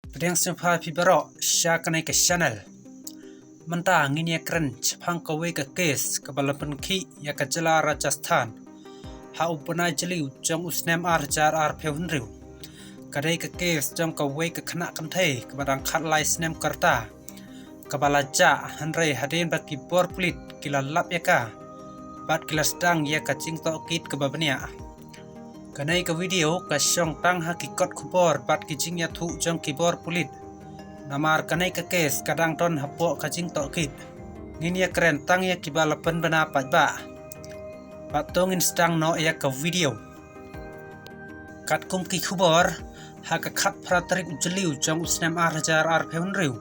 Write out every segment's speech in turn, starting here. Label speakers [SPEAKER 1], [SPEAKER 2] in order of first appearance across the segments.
[SPEAKER 1] Pedang sempa pibaro syakanai ke channel. Menta ngini keren cepang kawe ke kes kebalapan ki ya ke jela Rajasthan. Ha upana jeli jong usnem jar pehun riu. Kadai ke kes jong kawe ke kena kenthe kebadang khat lai snem kerta. Kebala ja hanrei hadin baki bor plit kila lap ya ka. Bat kila sedang ya ke cing to kit kebabania. Kanai ke video ka syong tang hakikot kubor bat kijing ya thu jong kibor pulit. Namar kanai ke kes kadang ton hapo kajing tok kit. Ngin ya keren tang ya kibalapan benapat ba. Bat tongin sedang no ya ke video. Kat kum ki kubor ha ka khat pratrik ujeliu jong usnem jar pehun riu.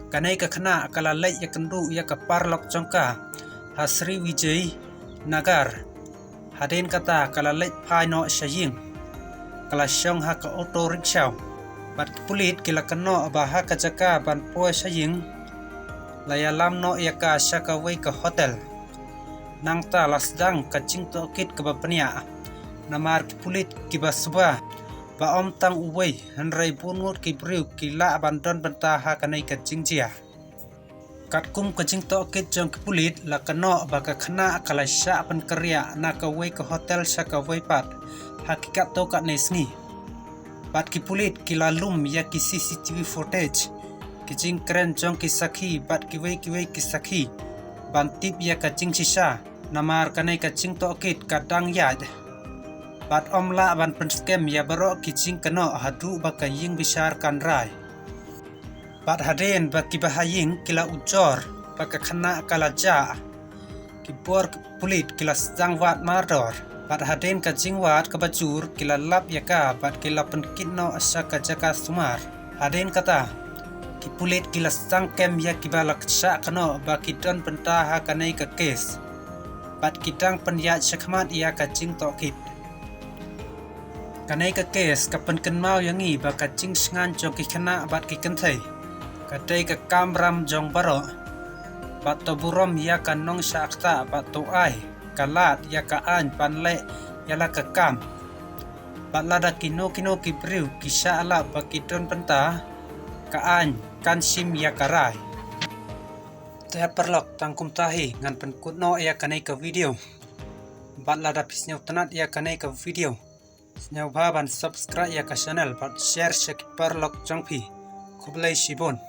[SPEAKER 1] Kanai ke kena kala lek ya kendu ya ke parlok jong ka. Hasri Wijay Nagar. Hadin kata kala lek pai no syaying. Kala syong ha ka auto rickshaw. Bat pulit kila keno bah ka jaka ban po syaying. Laya lam no ya ka syaka wei ke hotel. Nang ta lasdang ka cing to kit ke bapania. Namar ki pulit ki basba. Ba om tang uwei hanrei bunut ki briu kila abandon benta ha kanai ka cing jia. Kat kum kecing to kit jong kepulit la keno baka kena kala sya pen kerja na ka wei ke hotel sya ka wei pat hakikat to kat nesni pat kipulit kila lum ya ki CCTV footage kicing keren jong ki sakhi bat ki wei ki sakhi ban tip ya ka cing sisa namar kanai ka cing to kit kadang yad bat omla ban pen scam ya baro kicing keno hadu baka ying bisar kan rai. Bat hadin baki bahaying kila ujor baka kena kala ja kibor pulit kila sedang wat mardor bat hadin ka jingwat ka bajur kila lap ya ka bat kila penkit no asa ka jaka sumar hadin kata kipulit kila sedang kem ya kibalak sya kano baki don pentaha kanai ka kes bat kidang penyat syakmat ya ka jing tokit kanai ka kes ka penken mau yangi baka jing sengan jong ki kena bat ki kenthai kadai ke kamram jong baro bat to burom ya ka nong syakta bat to ai kalat ya ka an panle ya la ka kam bat lada kino ki briu ki sya ala baki don penta ka an kan sim ya karai te perlok tangkum tahi ngan penkut no ya kanai ka video bat lada pisnyau tenat ya kanai ka video nyau baban subscribe ya ka channel bat share syek perlok jong pi kublai shibon.